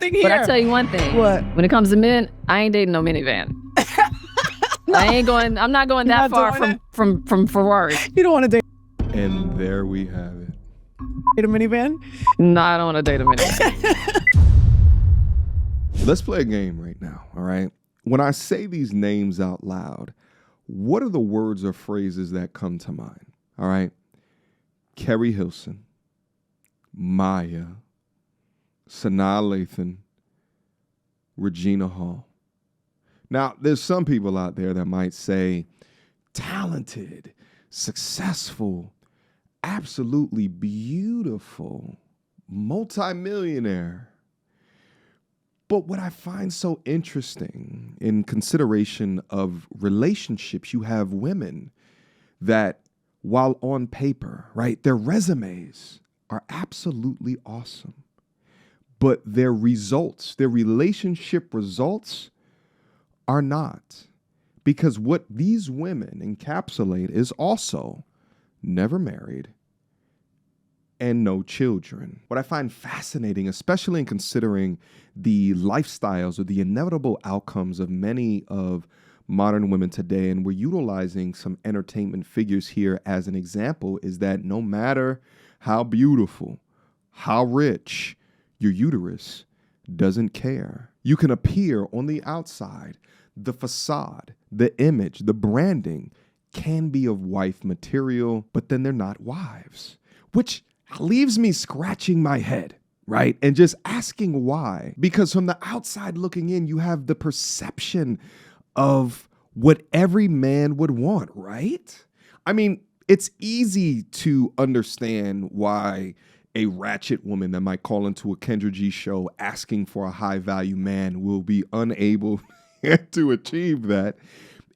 happening here? But I tell you one thing. What? When it comes to men, I ain't dating no minivan. I'm not going that far from Ferrari. You don't want to date And there we have it. a minivan? No, I don't want to date a minivan. Let's play a game right now, all right? When I say these names out loud, what are the words or phrases that come to mind, all right? Carrie Hilson, Maya, Sanaa Lathan, Regina Hall. Now, there's some people out there that might say talented, successful, absolutely beautiful, multimillionaire. But what I find so interesting in consideration of relationships, you have women that while on paper, right, their resumes are absolutely awesome. But their results, their relationship results are not. Because what these women encapsulate is also never married and no children. What I find fascinating, especially in considering the lifestyles or the inevitable outcomes of many of modern women today, and we're utilizing some entertainment figures here as an example, is that no matter how beautiful, how rich, your uterus doesn't care. You can appear on the outside. The facade, the image, the branding can be of wife material, but then they're not wives, which leaves me scratching my head, right? And just asking why. Because from the outside looking in, you have the perception of what every man would want, right? I mean, it's easy to understand why a ratchet woman that might call into a Kendra G show asking for a high value man will be unable to achieve that.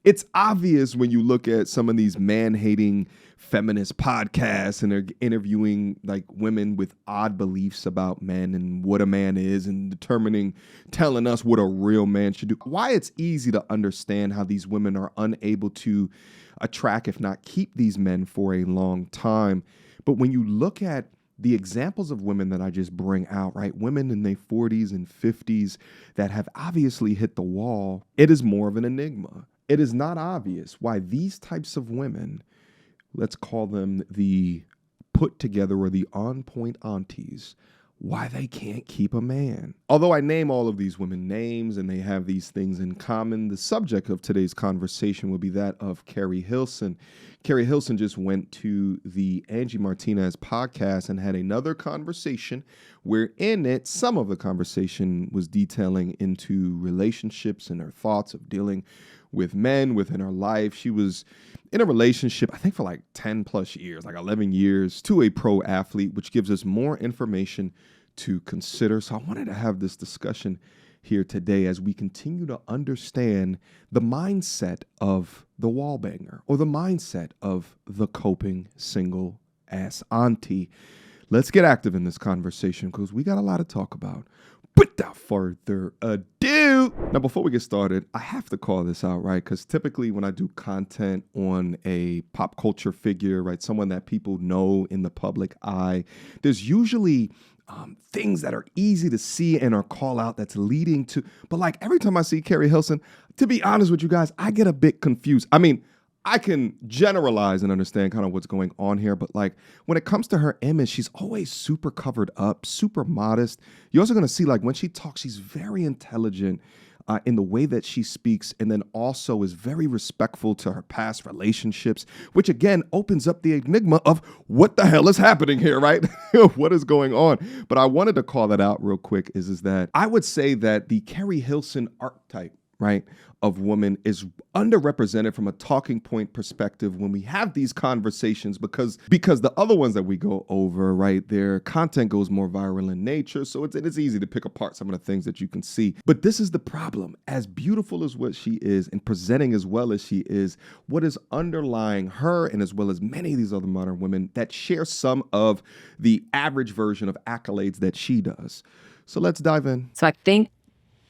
It's obvious when you look at some of these man-hating feminist podcasts and they're interviewing like women with odd beliefs about men and what a man is and telling us what a real man should do. Why it's easy to understand how these women are unable to attract, if not keep these men for a long time. But when you look at the examples of women that I just bring out, right? Women in their 40s and 50s that have obviously hit the wall, it is more of an enigma. It is not obvious why these types of women, let's call them the put together or the on-point aunties, why they can't keep a man. Although I name all of these women names and they have these things in common, the subject of today's conversation will be that of Carrie Hilson. Carrie Hilson just went to the Angie Martinez podcast and had another conversation where in it, some of the conversation was detailing into relationships and her thoughts of dealing with men within her life. She was in a relationship, I think for like 10 plus years, like 11 years, to a pro athlete, which gives us more information to consider. So I wanted to have this discussion here today as we continue to understand the mindset of the wall banger or the mindset of the coping single ass auntie. Let's get active in this conversation because we got a lot to talk about. Without further ado, now before we get started, I have to call this out, right? Because typically when I do content on a pop culture figure, right, someone that people know in the public eye, there's usually things that are easy to see and are call out that's leading to, but like every time I see Carrie Hilson, to be honest with you guys, I get a bit confused. I mean, I can generalize and understand kind of what's going on here, but like when it comes to her image, she's always super covered up, super modest. You're also going to see like when she talks, she's very intelligent in the way that she speaks, and then also is very respectful to her past relationships, which again opens up the enigma of what the hell is happening here, right? What is going on? But I wanted to call that out real quick is that I would say that the Carrie Hilson archetype, right, of woman is underrepresented from a talking point perspective when we have these conversations because the other ones that we go over, right, their content goes more viral in nature. So it's easy to pick apart some of the things that you can see. But this is the problem. As beautiful as what she is and presenting as well as she is, what is underlying her and as well as many of these other modern women that share some of the average version of accolades that she does. So let's dive in. So I think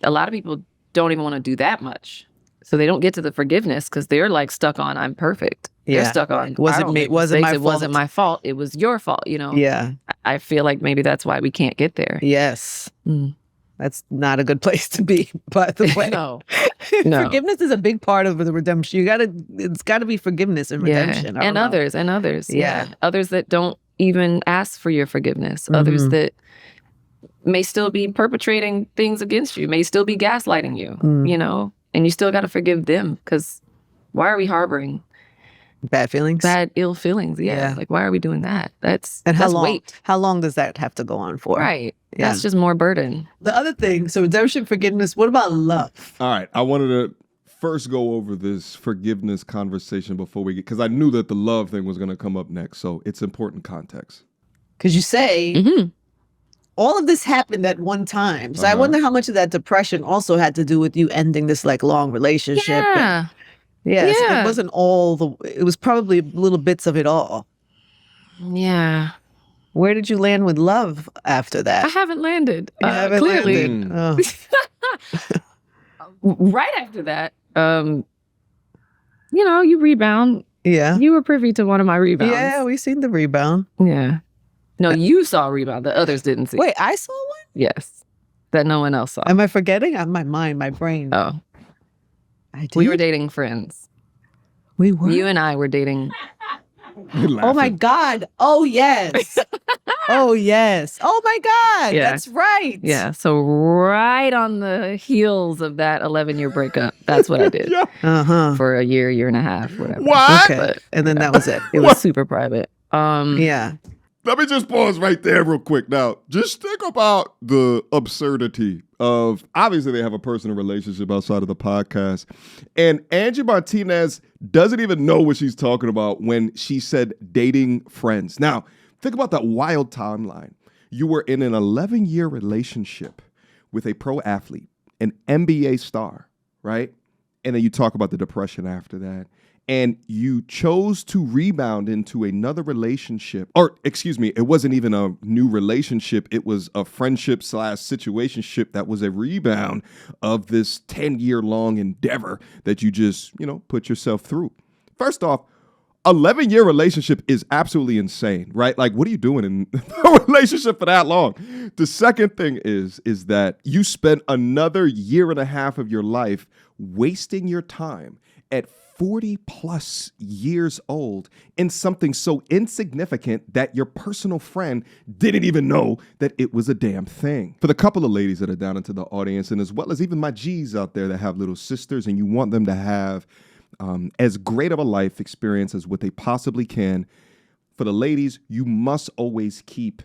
a lot of people don't even want to do that much. So they don't get to the forgiveness because they're like stuck on I'm perfect. They're stuck on wasn't my fault. It wasn't my fault. It was your fault, you know? Yeah. I feel like maybe that's why we can't get there. Yes. That's not a good place to be, by the way. No. Forgiveness is a big part of the redemption. It's gotta be forgiveness and redemption. And others. Yeah. Others that don't even ask for your forgiveness. Others that may still be perpetrating things against you, may still be gaslighting you, you know, and you still got to forgive them, because why are we harboring bad feelings? Bad, ill feelings. Yeah. Like, why are we doing that? That's weight. How long does that have to go on for? Right. Yeah. That's just more burden. The other thing, so redemption, forgiveness, what about love? All right. I wanted to first go over this forgiveness conversation before we get, because I knew that the love thing was going to come up next. So it's important context. Because you say all of this happened at one time. So I wonder how much of that depression also had to do with you ending this like long relationship. Yeah. Yes, it wasn't it was probably little bits of it all. Yeah. Where did you land with love after that? I haven't landed. You haven't clearly. landed. Right after that, you know, you rebound. Yeah. You were privy to one of my rebounds. Yeah, we seen the rebound. Yeah. No, you saw a rebound that others didn't see. Wait, I saw one? Yes. That no one else saw. Am I forgetting? My mind, my brain. Oh. I did? We were dating friends. We were? You and I were dating. Oh my God. Oh yes. Oh yes. Oh my God. Yeah. That's right. Yeah. So right on the heels of that 11-year breakup, that's what I did. For a year and a half, whatever. What? Okay. And then that was it. It was super private. Yeah. Let me just pause right there real quick. Now, just think about the absurdity of, obviously they have a personal relationship outside of the podcast. And Angie Martinez doesn't even know what she's talking about when she said dating friends. Now, think about that wild timeline. You were in an 11-year relationship with a pro athlete, an NBA star, right? And then you talk about the depression after that. And you chose to rebound into another relationship, or excuse me, it wasn't even a new relationship. It was a friendship / situationship that was a rebound of this 10-year-long endeavor that you just, you know, put yourself through. First off, 11-year relationship is absolutely insane, right? Like, what are you doing in a relationship for that long? The second thing is that you spent another year and a half of your life wasting your time at 40 plus years old in something so insignificant that your personal friend didn't even know that it was a damn thing. For the couple of ladies that are down into the audience, and as well as even my G's out there that have little sisters and you want them to have as great of a life experience as what they possibly can, for the ladies, you must always keep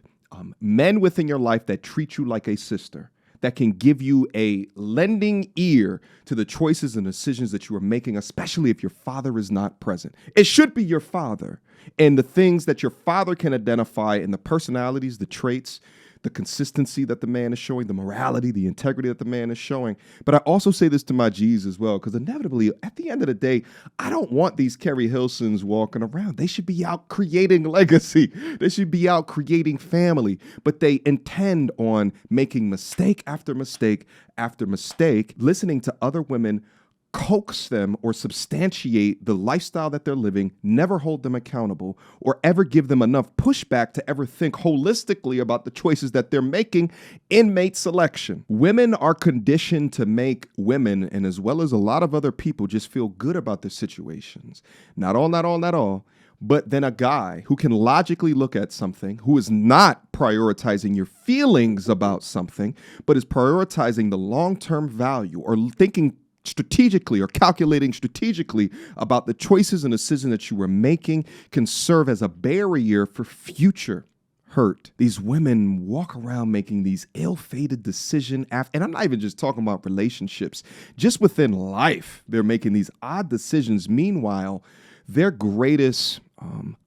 men within your life that treat you like a sister, that can give you a lending ear to the choices and decisions that you are making, especially if your father is not present. It should be your father and the things that your father can identify in the personalities, the traits, the consistency that the man is showing, the morality, the integrity that the man is showing. But I also say this to my G's as well, because inevitably, at the end of the day, I don't want these Carrie Hilsons walking around. They should be out creating legacy. They should be out creating family. But they intend on making mistake after mistake after mistake, listening to other women coax them or substantiate the lifestyle that they're living, never hold them accountable, or ever give them enough pushback to ever think holistically about the choices that they're making in mate selection. Women are conditioned to make women, and as well as a lot of other people, just feel good about their situations. Not all. But then a guy who can logically look at something, who is not prioritizing your feelings about something, but is prioritizing the long-term value or thinking strategically or calculating strategically about the choices and decisions that you were making, can serve as a barrier for future hurt. These women walk around making these ill-fated decisions, and I'm not even just talking about relationships, just within life, they're making these odd decisions. Meanwhile, their greatest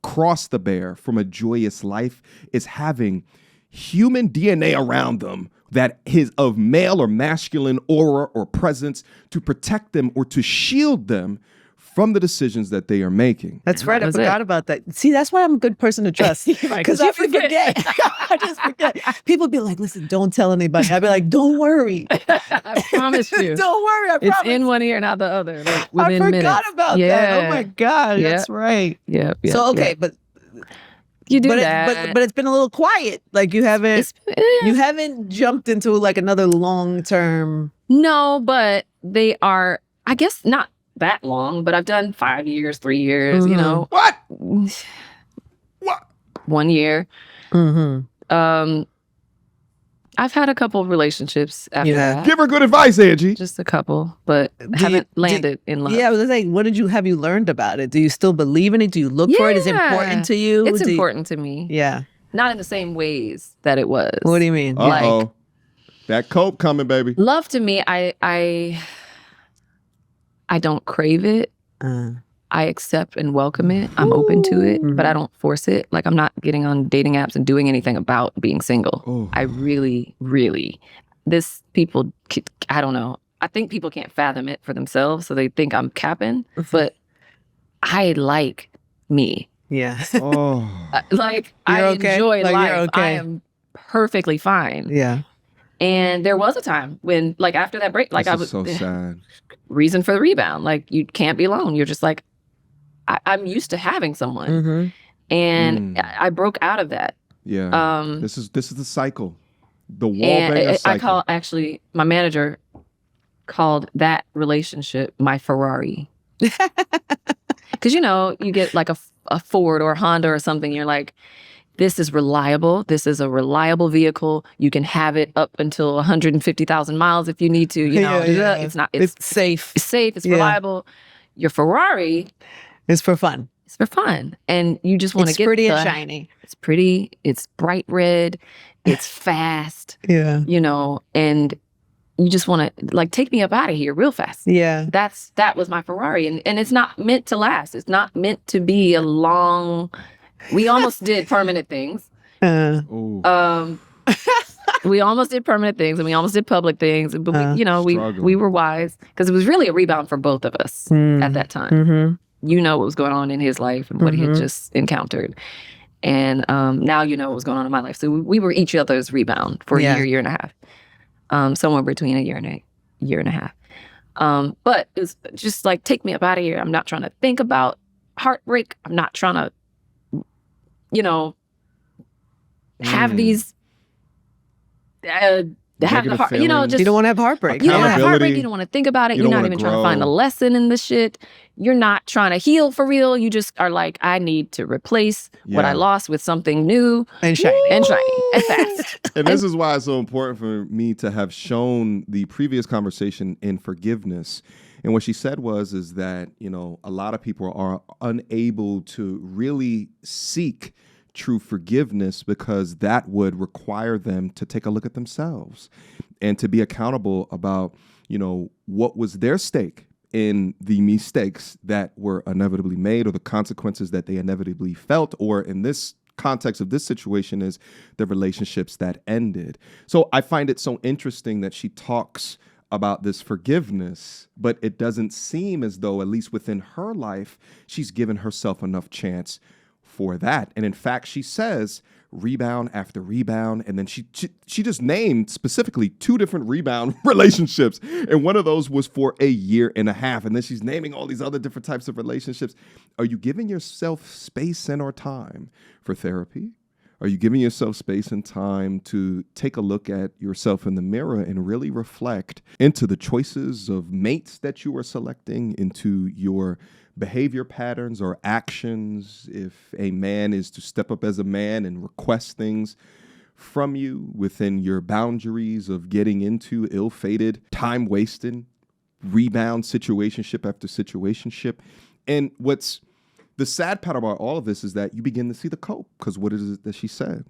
cross to bear from a joyous life is having human DNA around them that is of male or masculine aura or presence to protect them or to shield them from the decisions that they are making. That's right. I forgot about that. See, that's why I'm a good person to trust. Because I forget. I just forget. People be like, listen, don't tell anybody. I'd be like, don't worry. I promise you. Don't worry. I promise. It's in one ear and out the other. Like, within I minutes. forgot about that. Oh my God. That's right. Yeah. So, okay, but You do but that. But it's been a little quiet. Like you haven't jumped into like another long-term. No, but they are, I guess, not that long, but I've done 5 years, 3 years, you know. What? 1 year. Mm-hmm. I've had a couple of relationships after that. Give her good advice, Angie. Just a couple, but haven't landed in love. Yeah, I was like, what have you learned about it? Do you still believe in it? Do you look for it? Is it important to you? It's important to me. Yeah. Not in the same ways that it was. What do you mean? Uh-oh. That cope coming, baby. Love to me, I don't crave it. I accept and welcome it. I'm open to it, but I don't force it. Like, I'm not getting on dating apps and doing anything about being single. Ooh. I really, I don't know. I think people can't fathom it for themselves, so they think I'm capping, but I like me. Yeah. Oh. Like, I enjoy life. I am perfectly fine. Yeah. And there was a time when, like, after that break, like, This I is was so sad. reason for the rebound. Like, you can't be alone. You're just like, I'm used to having someone, and I broke out of that. Yeah. This is the cycle, the wall cycle. My manager called that relationship my Ferrari, because you get like a Ford or a Honda or something. You're like, this is reliable. This is a reliable vehicle. You can have it up until 150,000 miles if you need to. It's safe. It's safe. It's reliable. Your Ferrari. It's for fun. It's for fun. And you just want to get pretty and shiny. It's pretty. It's bright red. It's fast. Yeah. And you just want to, like, take me up out of here real fast. Yeah. That was my Ferrari. And it's not meant to last. It's not meant to be a long, we almost did permanent things. We almost did permanent things, and we almost did public things. But we were wise, because it was really a rebound for both of us at that time. Mm-hmm. What was going on in his life and what he had just encountered. And now what was going on in my life. So we were each other's rebound for a year and a half. Somewhere between a year and a half. But it's just like, take me up out of here. I'm not trying to think about heartbreak. I'm not trying to, have these have the heart, you just you don't want to have heartbreak. You don't want to have heartbreak. You don't want to think about it. You're not even trying to find a lesson in the shit. You're not trying to heal for real. You just are like, I need to replace what I lost with something new and shiny and fast. And this is why it's so important for me to have shown the previous conversation in forgiveness. And what she said is that, a lot of people are unable to really seek true forgiveness because that would require them to take a look at themselves and to be accountable about, what was their stake in the mistakes that were inevitably made, or the consequences that they inevitably felt, or in this context of this situation is the relationships that ended. So I find it so interesting that she talks about this forgiveness, but it doesn't seem as though, at least within her life, she's given herself enough chance for that. And in fact, she says rebound after rebound. And then she just named specifically 2 different rebound relationships. And one of those was for a year and a half. And then she's naming all these other different types of relationships. Are you giving yourself space and or time for therapy? Are you giving yourself space and time to take a look at yourself in the mirror and really reflect into the choices of mates that you are selecting, into your behavior patterns or actions? If a man is to step up as a man and request things from you within your boundaries of getting into ill-fated, time-wasting, rebound situationship after situationship. And what's the sad part about all of this is that you begin to see the cope, because what is it that she said?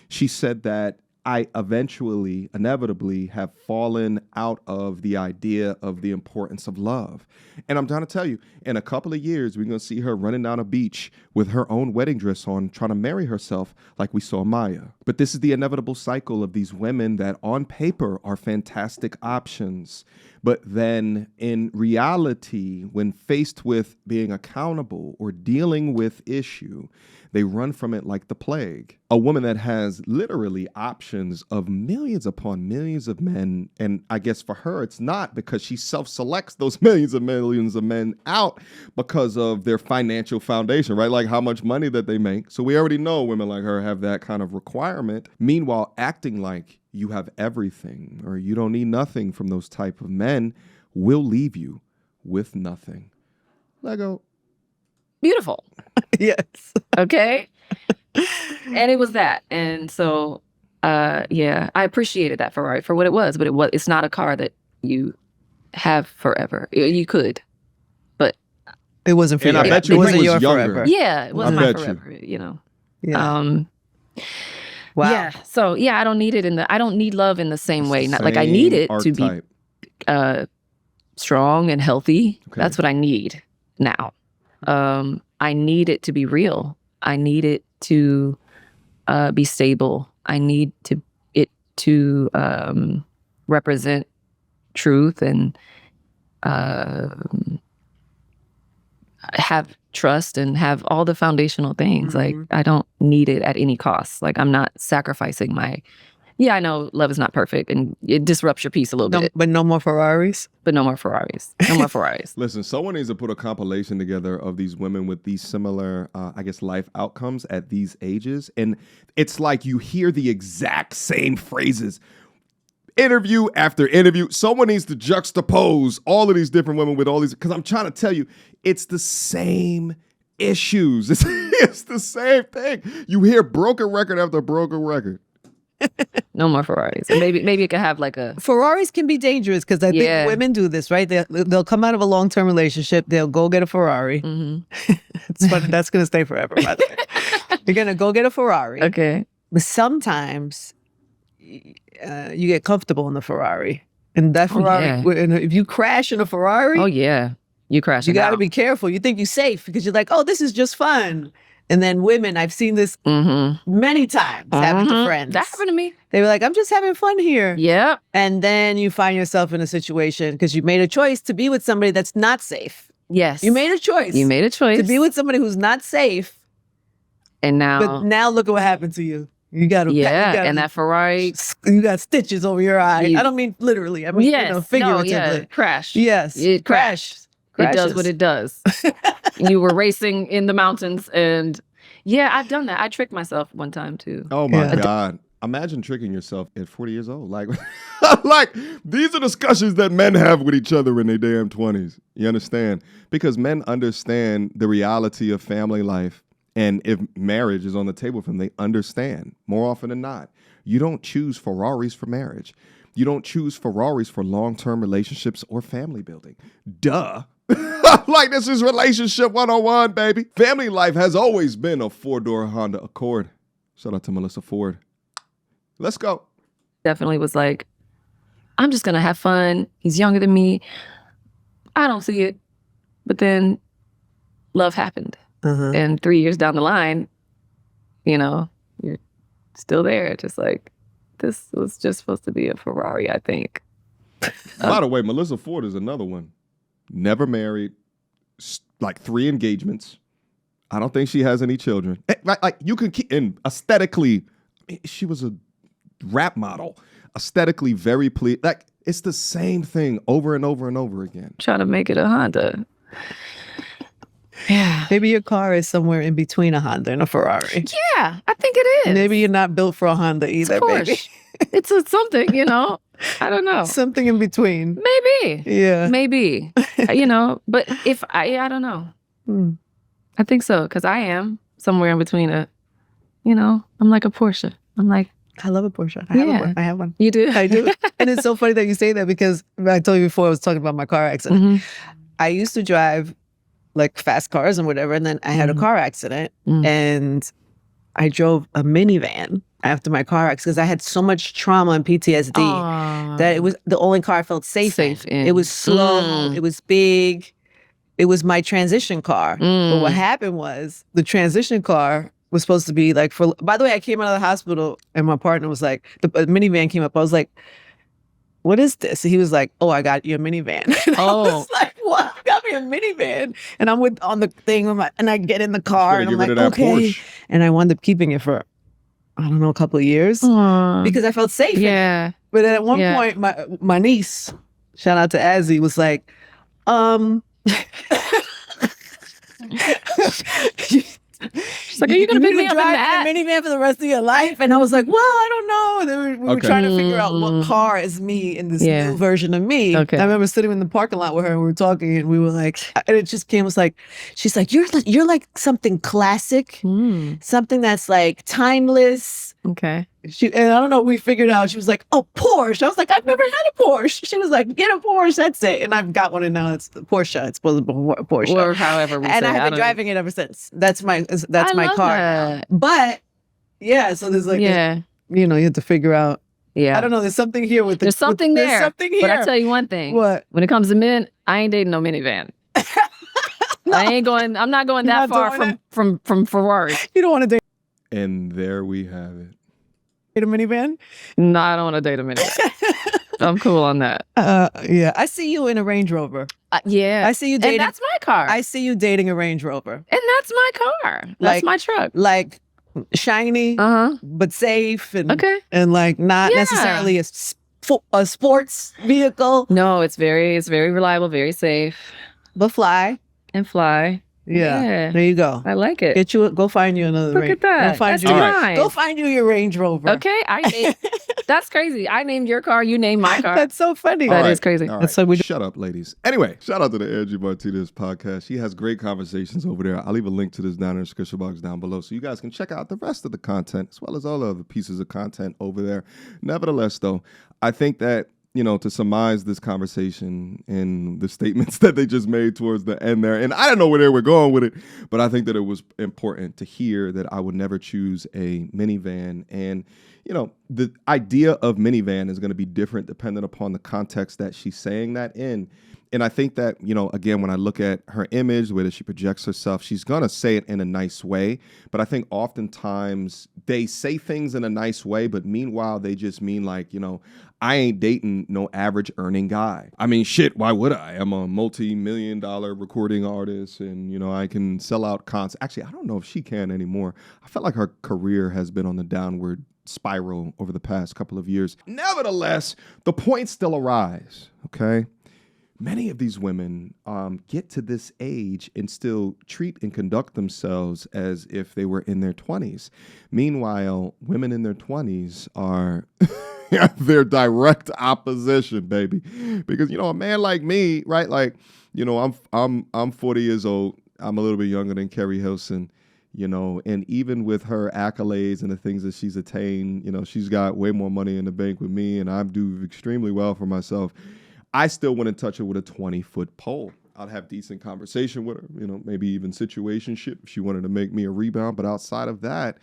She said that I inevitably have fallen out of the idea of the importance of love. And I'm trying to tell you, in a couple of years, we're going to see her running down a beach with her own wedding dress on, trying to marry herself like we saw Maya. But this is the inevitable cycle of these women that on paper are fantastic options. But then in reality, when faced with being accountable or dealing with issue, They run from it like the plague. A woman that has literally options of millions upon millions of men. And I guess for her, it's not because she self-selects those millions of men out because of their financial foundation, right? Like how much money that they make. So we already know women like her have that kind of requirement. Meanwhile, acting like you have everything or you don't need nothing from those type of men will leave you with nothing. Lego. Beautiful. Yes. Okay. And it was that. And so, yeah, I appreciated that Ferrari for what it was, but it's not a car that you have forever. You could, but it wasn't for and you. I bet you it wasn't was your younger. forever. Yeah, it wasn't I my bet forever, you know. Yeah. Wow. Yeah. So yeah, I don't need love in the same way. Not like I need it to be strong and healthy. Okay. That's what I need now. I need it to be real. I need it to be stable. I need it to represent truth and have trust and have all the foundational things. Like I don't need it at any cost. Like I'm not sacrificing I know love is not perfect and it disrupts your peace a little bit. But no more Ferraris? But no more Ferraris. No more Ferraris. Listen, someone needs to put a compilation together of these women with these similar, life outcomes at these ages. And it's like you hear the exact same phrases. Interview after interview. Someone needs to juxtapose all of these different women with all these, because I'm trying to tell you, it's the same issues. It's the same thing. You hear broken record after broken record. No more Ferraris. And maybe it could have like a... Ferraris can be dangerous because I think women do this, right? They'll come out of a long-term relationship. They'll go get a Ferrari. Mm-hmm. It's funny. That's going to stay forever, by the way. You're going to go get a Ferrari. Okay. But sometimes you get comfortable in the Ferrari. And that Ferrari, and if you crash in a Ferrari... Oh, yeah. You crash. You got to be careful. You think you're safe because you're like, oh, this is just fun. And then women, I've seen this many times happen to friends. That happened to me. They were like, I'm just having fun here. Yeah. And then you find yourself in a situation because you made a choice to be with somebody that's not safe. Yes. You made a choice. You made a choice. To be with somebody who's not safe. And now. But now look at what happened to you. You got to. Yeah. And that Ferrari. You got stitches over your eye. I don't mean literally. I mean, figuratively. No, yeah. Crash. Yes. It crashed. It does what it does. You were racing in the mountains and I've done that. I tricked myself one time too. Oh my God. Imagine tricking yourself at 40 years old. Like these are discussions that men have with each other in their damn 20s. You understand? Because men understand the reality of family life. And if marriage is on the table for them, they understand more often than not. You don't choose Ferraris for marriage. You don't choose Ferraris for long-term relationships or family building. Duh. Like this is relationship 101, baby. Family life has always been a 4-door Honda Accord. Shout out to Melissa Ford. Let's go. Definitely was like, I'm just going to have fun. He's younger than me. I don't see it. But then love happened. And 3 years down the line, you're still there. Just like, this was just supposed to be a Ferrari, I think. By the way, Melissa Ford is another one. Never married, like 3 engagements. I don't think she has any children. Like you can keep, and aesthetically, she was a rap model. Aesthetically very pleased. Like it's the same thing over and over and over again. Trying to make it a Honda. Yeah. Maybe your car is somewhere in between a Honda and a Ferrari. Yeah, I think it is. Maybe you're not built for a Honda either, baby. It's something, I don't know. Something in between. Maybe. Yeah. Maybe. But if I don't know. I think so, because I am somewhere in between I'm like a Porsche. I'm like, I love a Porsche. I have one. You do? I do. And it's so funny that you say that because I told you before I was talking about my car accident. I used to drive like fast cars and whatever, and then I had a car accident and I drove a minivan after my car accident because I had so much trauma and PTSD that it was the only car I felt safe in. It was slow. It was big. It was my transition car. But what happened was the transition car was supposed to be like by the way, I came out of the hospital and my partner was like, the minivan came up. I was like, what is this? And he was like, oh, I got your minivan. I was like, what? You got me me a minivan. And I'm on the thing, and I get in the car, and I'm like, okay. Porsche. And I wound up keeping it for, I don't know, a couple of years because I felt safe. Yeah. But at one point, my niece, shout out to Azzy, was like, She's like, are you going to pick me up in that minivan for the rest of your life? And I was like, well, I don't know. We were trying to figure out what car is me in this new version of me. Okay. I remember sitting in the parking lot with her and we were talking, and we were like, and it just came, was like, she's like, you're like something classic, something that's like timeless. Okay. And I don't know, we figured out, she was like, oh, Porsche. I was like, I've never had a Porsche. She was like, get a Porsche, that's it. And I've got one, and now it's the Porsche. It's supposed to be Porsche. Or however we say it. And I have been driving it ever since. That's my car. That. But yeah, so there's like, you have to figure out. Yeah. I don't know, there's something here with there's something there. There's something here. But I tell you one thing. What? When it comes to men, I ain't dating no minivan. No. I'm not going that far from Ferrari. You don't want to date And there we have it. a minivan? No, I don't want to date a minivan. I'm cool on that. Yeah. I see you in a Range Rover. Yeah. I see you dating. And that's my car. I see you dating a Range Rover. And that's my car. That's my truck. Like shiny, but safe, and and like not necessarily a sports vehicle. No, it's very reliable, very safe, but fly and fly. Yeah. There you go. I like it. Go find you another. Look at that. Go find you your Range Rover. Okay. That's crazy. I named your car. You named my car. That's so funny. That is crazy. All right. That's so Shut up, ladies. Anyway, shout out to the Angie Martinez podcast. She has great conversations over there. I'll leave a link to this down in the description box down below, so you guys can check out the rest of the content as well as all the other pieces of content over there. Nevertheless, though, I think that, to surmise this conversation and the statements that they just made towards the end there, and I don't know where they were going with it, but I think that it was important to hear that I would never choose a minivan. And, the idea of minivan is going to be different depending upon the context that she's saying that in. And I think that, again, when I look at her image, the way that she projects herself, she's going to say it in a nice way. But I think oftentimes they say things in a nice way, but meanwhile, they just mean like, I ain't dating no average earning guy. I mean, shit, why would I? I'm a multi-million-dollar recording artist, and, I can sell out concerts. Actually, I don't know if she can anymore. I felt like her career has been on the downward spiral over the past couple of years. Nevertheless, the points still arise, okay? Many of these women get to this age and still treat and conduct themselves as if they were in their 20s. Meanwhile, women in their 20s are their direct opposition, baby. Because, a man like me, right? Like, I'm 40 years old. I'm a little bit younger than Carrie Hilson. And even with her accolades and the things that she's attained, she's got way more money in the bank with me, and I do extremely well for myself. I still wouldn't touch her with a 20-foot pole. I'd have decent conversation with her, maybe even situationship if she wanted to make me a rebound. But outside of that,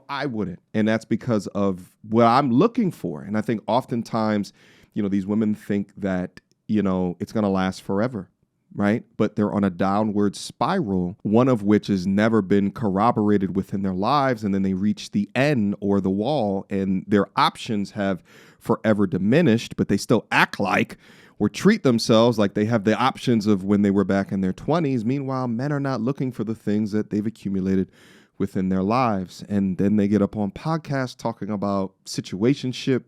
I wouldn't. And that's because of what I'm looking for. And I think oftentimes, these women think that, it's going to last forever. Right? But they're on a downward spiral, one of which has never been corroborated within their lives. And then they reach the end or the wall, and their options have forever diminished, but they still act like or treat themselves like they have the options of when they were back in their 20s. Meanwhile, men are not looking for the things that they've accumulated within their lives. And then they get up on podcasts talking about situationship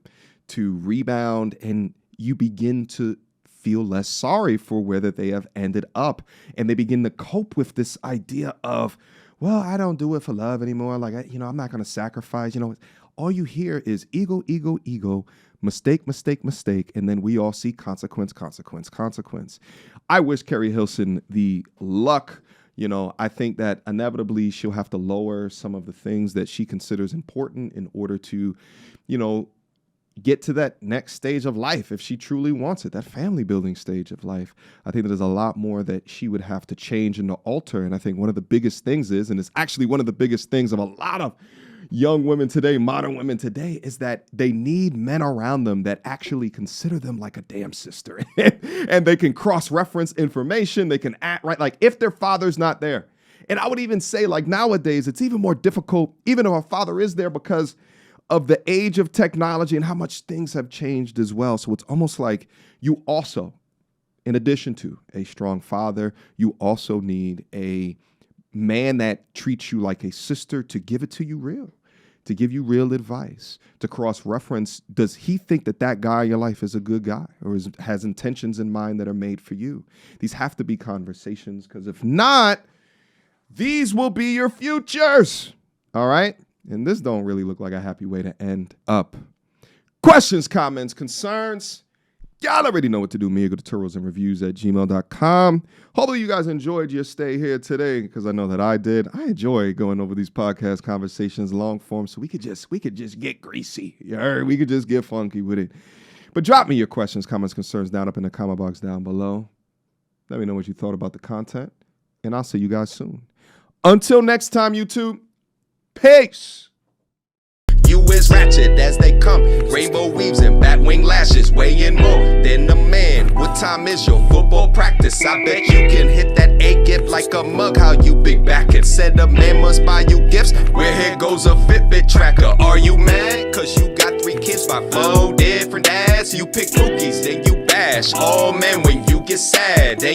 to rebound, and you begin to feel less sorry for where that they have ended up. And they begin to cope with this idea of, well, I don't do it for love anymore. Like, I'm not going to sacrifice. All you hear is ego, ego, ego, mistake, mistake, mistake. And then we all see consequence, consequence, consequence. I wish Carrie Hilson the luck. I think that inevitably she'll have to lower some of the things that she considers important in order to, get to that next stage of life if she truly wants it, that family building stage of life. I think that there's a lot more that she would have to change and to alter. And I think one of the biggest things is, and it's actually one of the biggest things of a lot of young women today, modern women today, is that they need men around them that actually consider them like a damn sister. And they can cross-reference information. They can act right. Like if their father's not there. And I would even say like nowadays, it's even more difficult, even if our father is there, because of the age of technology and how much things have changed as well. So it's almost like you also, in addition to a strong father, you also need a man that treats you like a sister to give it to you real, to give you real advice, to cross-reference. Does he think that that guy in your life is a good guy or has intentions in mind that are made for you? These have to be conversations, because if not, these will be your futures. All right? And this don't really look like a happy way to end up. Questions, comments, concerns? Y'all already know what to do. Me, go to turtlesandreviews@gmail.com. Hopefully you guys enjoyed your stay here today, because I know that I did. I enjoy going over these podcast conversations long form, so we could just get greasy. You heard? We could just get funky with it. But drop me your questions, comments, concerns down up in the comment box down below. Let me know what you thought about the content, and I'll see you guys soon. Until next time, YouTube. Peace. You is ratchet as they come, rainbow weaves and batwing lashes, weighing more than a man. What time is your football practice? I bet you can hit that A gift like a mug. How you big back it? Said a man must buy you gifts. Where here goes a Fitbit tracker? Are you mad? Cause you got 3 kids by 4 different dads. You pick cookies, then you bash. Oh man, when you get sad, then